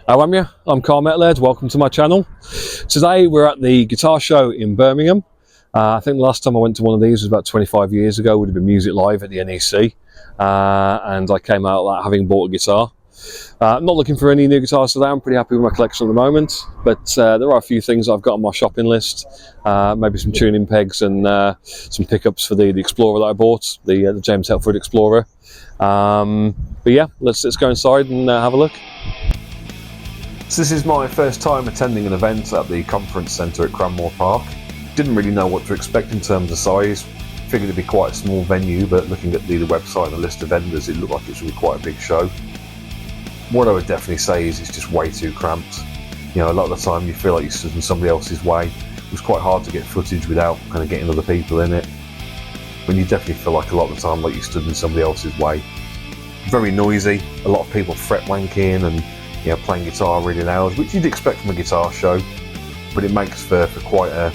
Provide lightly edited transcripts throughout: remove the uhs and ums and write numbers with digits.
How am you? I'm Car Metalhead, welcome to my channel. Today we're at the guitar show in Birmingham. I think the last time I went to one of these was about 25 years ago, would have been Music Live at the NEC. And I came out of that having bought a guitar. I'm not looking for any new guitars today, I'm pretty happy with my collection at the moment. But there are a few things I've got on my shopping list. Maybe some tuning pegs and some pickups for the Explorer that I bought, the James Hetfield Explorer. But yeah, let's go inside and have a look. So this is my first time attending an event at the conference centre at Cranmore Park. Didn't really know what to expect in terms of size. Figured it'd be quite a small venue, but looking at the website and the list of vendors, it looked like it's really quite a big show. What I would definitely say is it's just way too cramped. You know, a lot of the time you feel like you're stood in somebody else's way. It was quite hard to get footage without kind of getting other people in it. When you definitely feel like a lot of the time like you stood in somebody else's way. Very noisy, a lot of people fret wanking and playing guitar really loud, which you'd expect from a guitar show, but it makes for quite a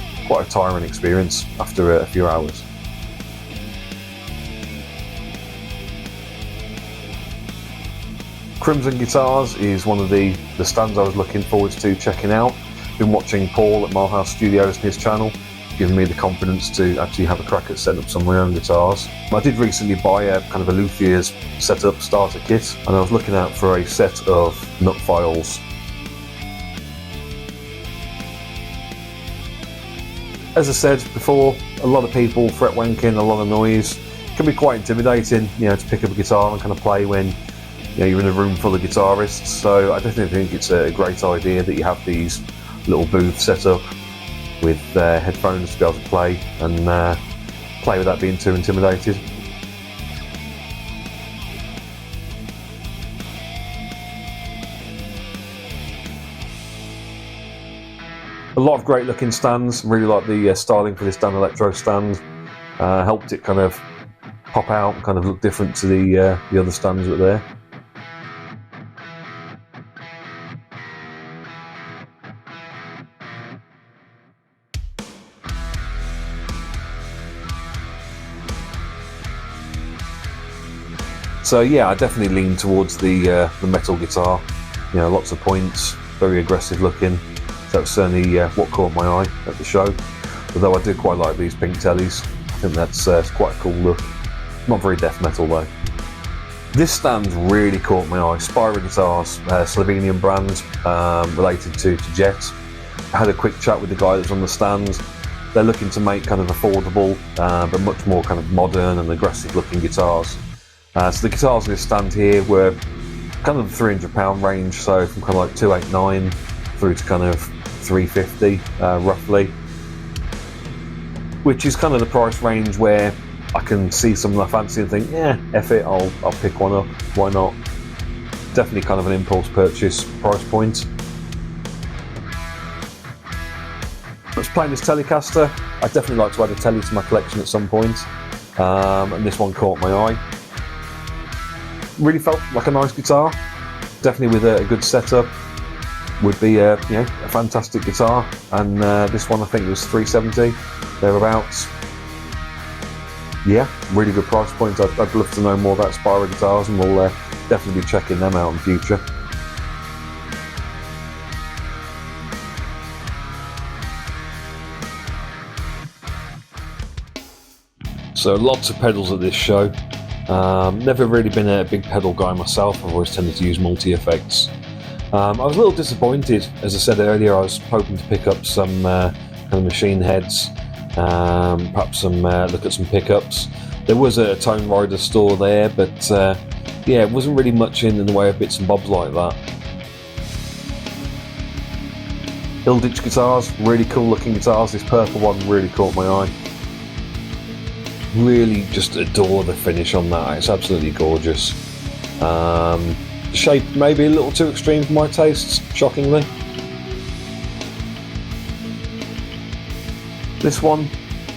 tiring experience after a few hours. Crimson Guitars is one of the stands I was looking forward to checking out. Been watching Paul at Milehouse Studios and his channel, giving me the confidence to actually have a crack at setting up some of my own guitars. I did recently buy a kind of a luthier's setup starter kit, and I was looking out for a set of nut files. As I said before, a lot of people fret wanking, a lot of noise. It can be quite intimidating, to pick up a guitar and kind of play when you're in a room full of guitarists. So I definitely think it's a great idea that you have these little booths set up with headphones to be able to play and play without being too intimidated. A lot of great looking stands, really like the styling for this Dan Electro stand. Helped it kind of pop out and kind of look different to the other stands that are there. So yeah, I definitely lean towards the metal guitar. Lots of points, very aggressive looking. So that's certainly what caught my eye at the show. Although I do quite like these pink tellies. I think that's quite a cool look. Not very death metal though. This stand really caught my eye. Spyro Guitars, Slovenian brand, related to Jet. I had a quick chat with the guy that was on the stand. They're looking to make kind of affordable, but much more kind of modern and aggressive looking guitars. So the guitars in this stand here were kind of the £300 range, so from kind of like 289 through to kind of 350 roughly, which is kind of the price range where I can see something I fancy and think, yeah, F it, I'll pick one up, why not? Definitely kind of an impulse purchase price point. Let's play this Telecaster. I'd definitely like to add a telly to my collection at some point, and this one caught my eye. Really felt like a nice guitar, definitely with a good setup. Would be a fantastic guitar, and this one I think was $370 thereabouts. Yeah, really good price point. I'd love to know more about Spyro guitars, and we'll definitely be checking them out in the future. So lots of pedals at this show. Never really been a big pedal guy myself. I've always tended to use multi-effects. I was a little disappointed, as I said earlier. I was hoping to pick up some kind of machine heads, perhaps some look at some pickups. There was a Tone Rider store there, but yeah, it wasn't really much in the way of bits and bobs like that. Hilditch guitars, really cool looking guitars. This purple one really caught my eye. Really just adore the finish on that, it's absolutely gorgeous. The shape maybe a little too extreme for my tastes, shockingly. This one,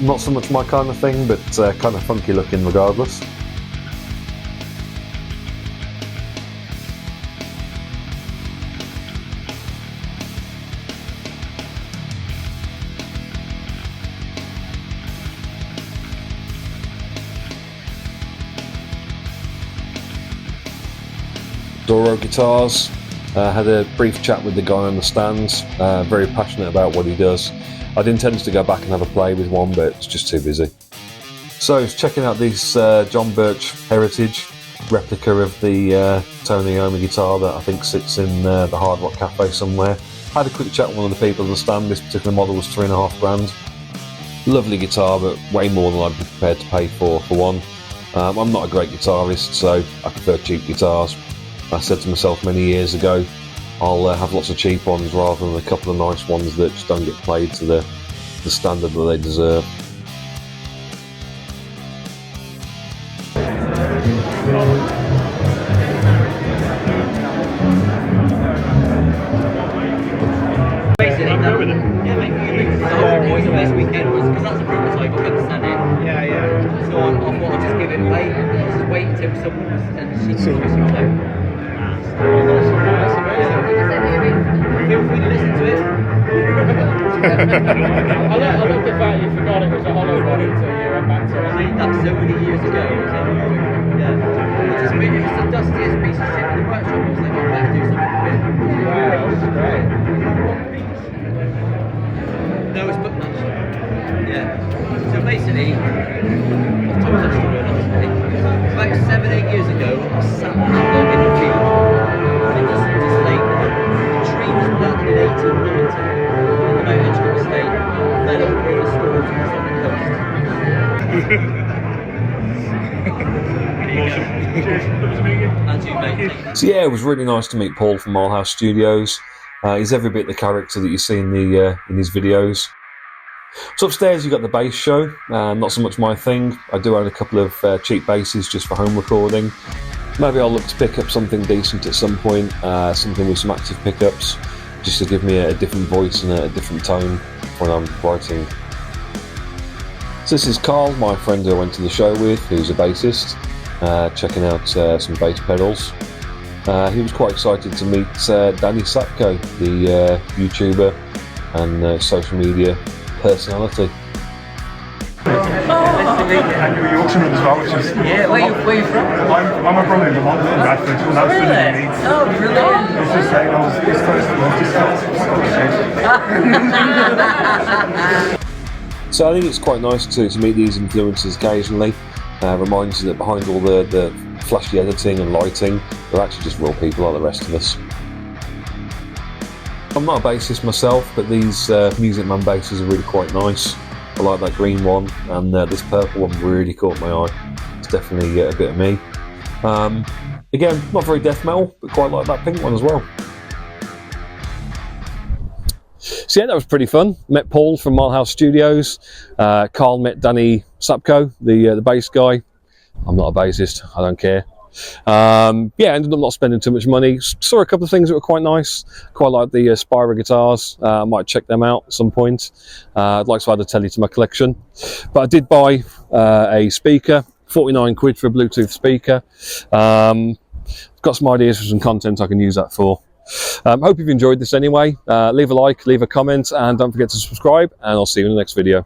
not so much my kind of thing, but kind of funky looking regardless. Doro guitars, Had a brief chat with the guy on the stands, very passionate about what he does. I'd intended to go back and have a play with one, but it's just too busy. So I was checking out this John Birch Heritage replica of the Tony Iommi guitar that I think sits in the Hard Rock Cafe somewhere. Had a quick chat with one of the people on the stand. This particular model was £3.5 grand. Lovely guitar, but way more than I'd be prepared to pay for one. I'm not a great guitarist, so I prefer cheap guitars. I said to myself many years ago, I'll have lots of cheap ones rather than a couple of nice ones that just don't get played to the standard that they deserve. Basically, yeah, mate, the whole point of this weekend was because that's a prototype, I couldn't stand it. Yeah. So I thought I'd just give it away, just wait until someone and she can give some time. Feel free to listen to it. I love the fact you forgot it was a hollow body until you went back to it. I made that so many years ago. Yeah. It was the dustiest piece of shit in the workshop. I was like, I better do something with it. Wow, that's great. No, it's book match. Yeah. So basically, I've told that story another day. About 7-8 years ago, I was sat in the field in this lake. The tree was planted in 1890 in the Mount Edgecombe estate. Fell over in a storm from the southern coast. And you, mate. So yeah, it was really nice to meet Paul from Milehouse Studios. He's every bit the character that you see in his videos. So upstairs you've got the bass show, not so much my thing. I do own a couple of cheap basses just for home recording. Maybe I'll look to pick up something decent at some point, something with some active pickups, just to give me a different voice and a different tone when I'm writing. So this is Carl, my friend who I went to the show with, who's a bassist, checking out some bass pedals. He was quite excited to meet Danny Sapko, the YouTuber and social media personality. And you're Yorkshireman as well, which is... Yeah, where you from? I'm a brother in Vermont, in Bradford, and that's really neat. Oh, brilliant. It's just saying I was East Coast and Scottish. So I think it's quite nice to meet these influencers occasionally. Reminds you that behind all the flashy editing and lighting, they're actually just real people like the rest of us. I'm not a bassist myself, but these Music Man basses are really quite nice. I like that green one, and this purple one really caught my eye. It's definitely a bit of me. Again, not very death metal, but quite like that pink one as well. So yeah, that was pretty fun. Met Paul from Milehouse Studios. Carl met Danny Sapko, the bass guy. I'm not a bassist, I don't care. Yeah, ended up not spending too much money. Saw a couple of things that were quite nice. Quite like the Spyro guitars. I might check them out at some point. I'd like to add a telly to my collection. But I did buy a speaker, 49 quid for a Bluetooth speaker. Got some ideas for some content I can use that for. Hope you've enjoyed this anyway. Leave a like, leave a comment, and don't forget to subscribe, and I'll see you in the next video.